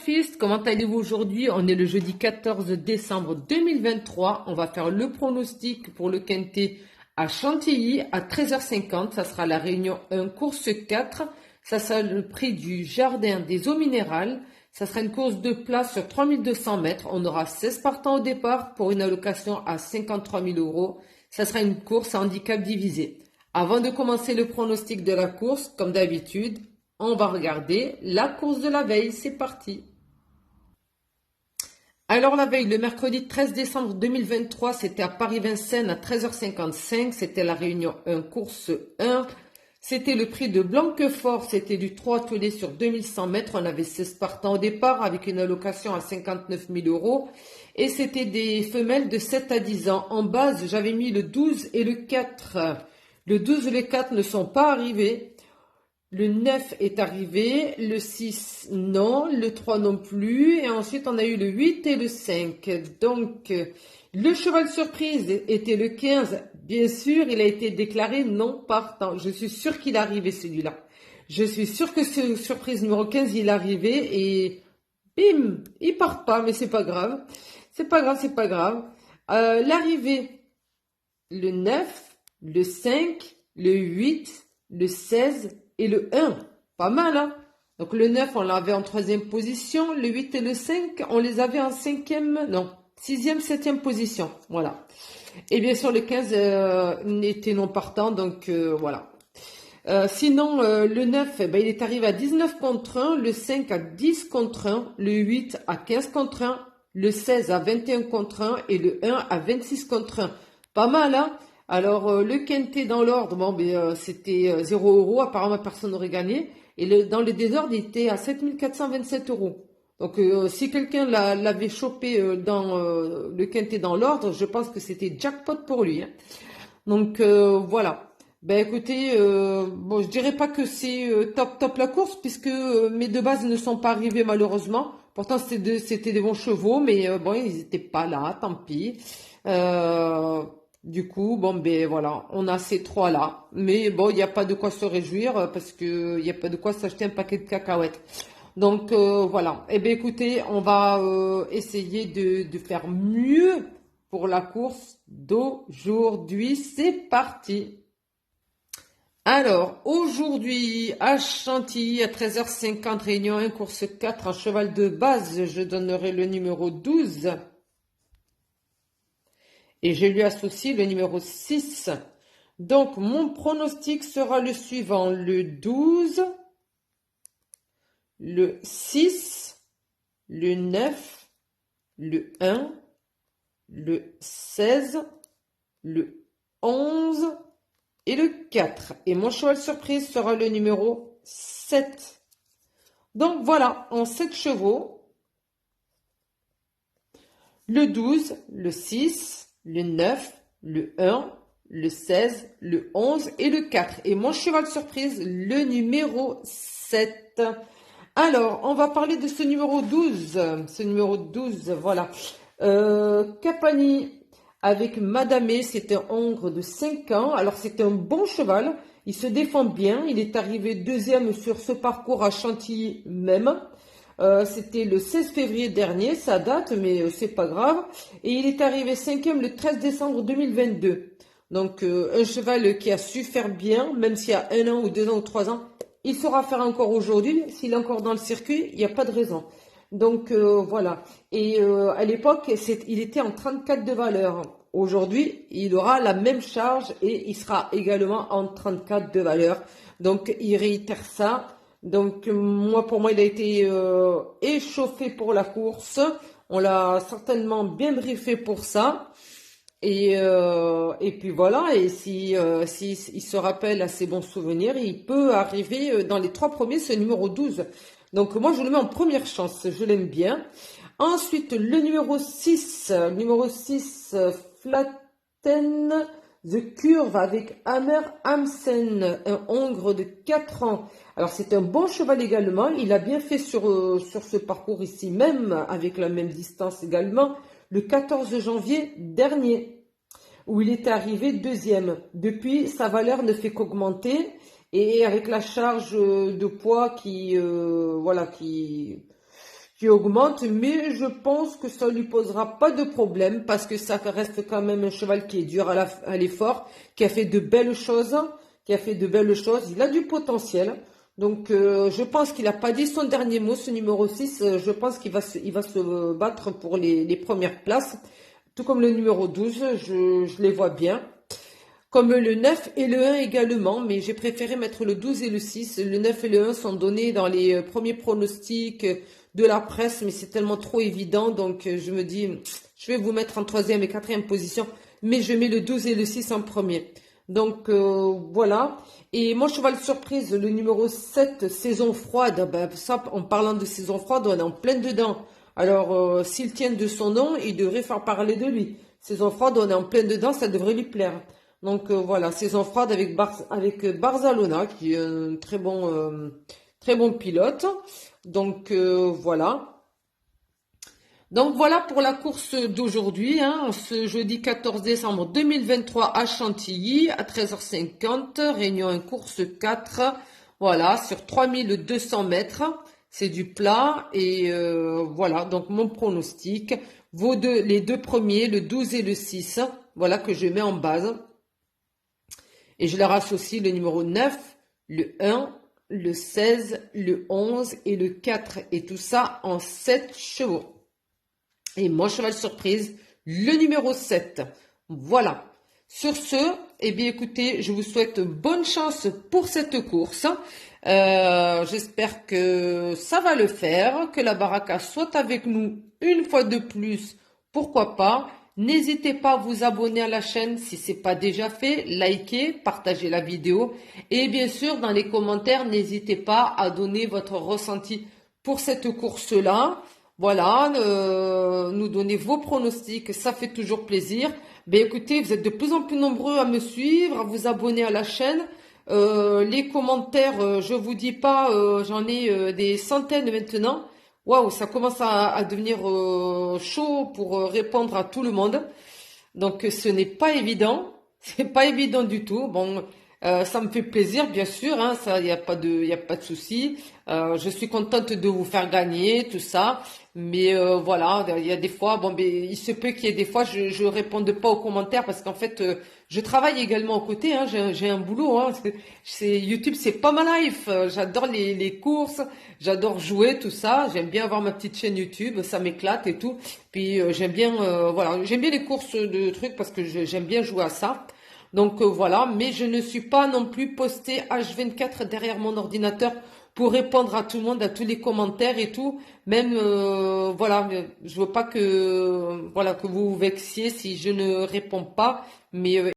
Fils, comment allez-vous aujourd'hui? On est le jeudi 14 décembre 2023. On va faire le pronostic pour le Quintet à Chantilly à 13h50. Ça sera la réunion 1, course 4. Ça sera le prix du Jardin des eaux minérales. Ça sera une course de place sur 3200 mètres. On aura 16 partants au départ pour une allocation à 53 000 euros. Ça sera une course à handicap divisé. Avant de commencer le pronostic de la course, comme d'habitude, on va regarder la course de la veille. C'est parti. Alors la veille, le mercredi 13 décembre 2023, c'était à Paris-Vincennes à 13h55. C'était la réunion 1, course 1. C'était le prix de Blanquefort. C'était du 3 toulé sur 2100 mètres. On avait 16 partants au départ avec une allocation à 59 000 euros. Et c'était des femelles de 7 à 10 ans. En base, j'avais mis le 12 et le 4. Le 12 et le 4 ne sont pas arrivés. Le 9 est arrivé, le 6 non, le 3 non plus, et ensuite on a eu le 8 et le 5. Donc, le cheval surprise était le 15. Bien sûr, il a été déclaré non partant. Je suis sûre qu'il est arrivé celui-là. Je suis sûre que ce surprise numéro 15, il est arrivé et bim, il part pas, mais c'est pas grave. C'est pas grave, c'est pas grave. L'arrivée, le 9, le 5, le 8, le 16 et le 1. Pas mal, hein? Donc le 9, on l'avait en troisième position. Le 8 et le 5, on les avait en cinquième, non, sixième, septième position. Voilà. Et bien sûr, le 15 était non partant, donc voilà. Sinon, le 9, il est arrivé à 19 contre 1, le 5 à 10 contre 1, le 8 à 15 contre 1, le 16 à 21 contre 1 et le 1 à 26 contre 1. Pas mal, hein? Alors, le Quintet dans l'ordre, bon, c'était 0 euros, apparemment personne n'aurait gagné. Et dans le désordre, il était à 7 427 euros. Donc, si quelqu'un l'avait chopé dans le Quintet dans l'ordre, je pense que c'était jackpot pour lui, hein. Donc, voilà. Ben écoutez, bon, je dirais pas que c'est top la course, puisque mes deux bases ne sont pas arrivées malheureusement. Pourtant, c'était des bons chevaux, mais bon, ils n'étaient pas là, tant pis. Du coup, bon, ben voilà, on a ces trois-là. Mais bon, il n'y a pas de quoi se réjouir parce que il n'y a pas de quoi s'acheter un paquet de cacahuètes. Donc voilà. Eh bien écoutez, on va essayer de faire mieux pour la course d'aujourd'hui. C'est parti. Alors, aujourd'hui, à Chantilly, à 13h50, réunion 1, course 4, en cheval de base, je donnerai le numéro 12. Et je lui associe le numéro 6. Donc, mon pronostic sera le suivant. Le 12, le 6, le 9, le 1, le 16, le 11 et le 4. Et mon cheval surprise sera le numéro 7. Donc, voilà, en 7 chevaux, le 12, le 6, le 9, le 1, le 16, le 11 et le 4. Et mon cheval surprise, le numéro 7. Alors, on va parler de ce numéro 12. Ce numéro 12, voilà. Capani avec Madame, c'était un hongre de 5 ans. Alors, c'était un bon cheval. Il se défend bien. Il est arrivé deuxième sur ce parcours à Chantilly même. C'était le 16 février dernier, ça date, mais c'est pas grave. Et il est arrivé cinquième le 13 décembre 2022. Donc, un cheval qui a su faire bien, même s'il y a 1 an ou 2 ans ou 3 ans, il saura faire encore aujourd'hui. S'il est encore dans le circuit, il n'y a pas de raison. Donc, voilà. Et à l'époque, il était en 34 de valeur. Aujourd'hui, il aura la même charge et il sera également en 34 de valeur. Donc, il réitère ça. Donc, pour moi, il a été échauffé pour la course. On l'a certainement bien briefé pour ça. Et puis voilà. Et si il se rappelle à ses bons souvenirs, il peut arriver dans les 3 premiers, ce numéro 12. Donc, moi, je le mets en première chance. Je l'aime bien. Ensuite, le numéro 6. Numéro 6, Flatten The Curve avec Hammer Hamsen, un hongre de 4 ans. Alors, c'est un bon cheval également. Il a bien fait sur ce parcours ici même, avec la même distance également, le 14 janvier dernier, où il était arrivé deuxième. Depuis, sa valeur ne fait qu'augmenter. Et avec la charge de poids qui qui augmente, mais je pense que ça lui posera pas de problème parce que ça reste quand même un cheval qui est dur à l'effort, qui a fait de belles choses, il a du potentiel. Donc je pense qu'il n'a pas dit son dernier mot, ce numéro 6. Je pense il va se battre pour les premières places, tout comme le numéro 12, je les vois bien. Comme le 9 et le 1 également, mais j'ai préféré mettre le 12 et le 6. Le 9 et le 1 sont donnés dans les premiers pronostics de la presse, mais c'est tellement trop évident, donc je me dis, je vais vous mettre en troisième et quatrième position, mais je mets le 12 et le 6 en premier. Donc voilà. Et mon cheval surprise, le numéro 7, saison froide, ben, ça, en parlant de saison froide, on est en plein dedans. Alors, s'il tient de son nom, il devrait faire parler de lui. Saison froide, on est en plein dedans, ça devrait lui plaire. Donc voilà, saison froide avec Barzalona, qui est un très bon pilote. Donc voilà. Donc voilà pour la course d'aujourd'hui, hein, ce jeudi 14 décembre 2023 à Chantilly, à 13h50, réunion 1 course 4, voilà, sur 3200 mètres, c'est du plat, et voilà, donc mon pronostic, les deux premiers, le 12 et le 6, voilà, que je mets en base, et je leur associe le numéro 9, le 1, le 16, le 11 et le 4, et tout ça en 7 chevaux. Et mon cheval surprise, le numéro 7. Voilà. Sur ce, eh bien écoutez, je vous souhaite bonne chance pour cette course. J'espère que ça va le faire, que la baraka soit avec nous une fois de plus. Pourquoi pas? N'hésitez pas à vous abonner à la chaîne si ce n'est pas déjà fait, likez, partagez la vidéo. Et bien sûr, dans les commentaires, n'hésitez pas à donner votre ressenti pour cette course-là. Voilà, nous donner vos pronostics, ça fait toujours plaisir. Ben écoutez, vous êtes de plus en plus nombreux à me suivre, à vous abonner à la chaîne. Les commentaires, je vous dis pas, j'en ai des centaines maintenant. Waouh, ça commence à devenir chaud pour répondre à tout le monde. Donc ce n'est pas évident, c'est pas évident du tout. Bon, ça me fait plaisir, bien sûr, hein, ça, il y a pas de souci. Je suis contente de vous faire gagner, tout ça. Mais voilà, il y a des fois, bon, ben, il se peut qu'il y ait des fois, je réponde pas aux commentaires parce qu'en fait, je travaille également à côté. Hein, j'ai un boulot. Hein, YouTube, c'est pas ma life. J'adore les courses, j'adore jouer, tout ça. J'aime bien avoir ma petite chaîne YouTube, ça m'éclate et tout. Puis j'aime bien, voilà, j'aime bien les courses de trucs parce que j'aime bien jouer à ça. Donc voilà, mais je ne suis pas non plus posté H24 derrière mon ordinateur pour répondre à tout le monde, à tous les commentaires et tout. Même voilà, je veux pas que voilà que vous vous vexiez si je ne réponds pas, mais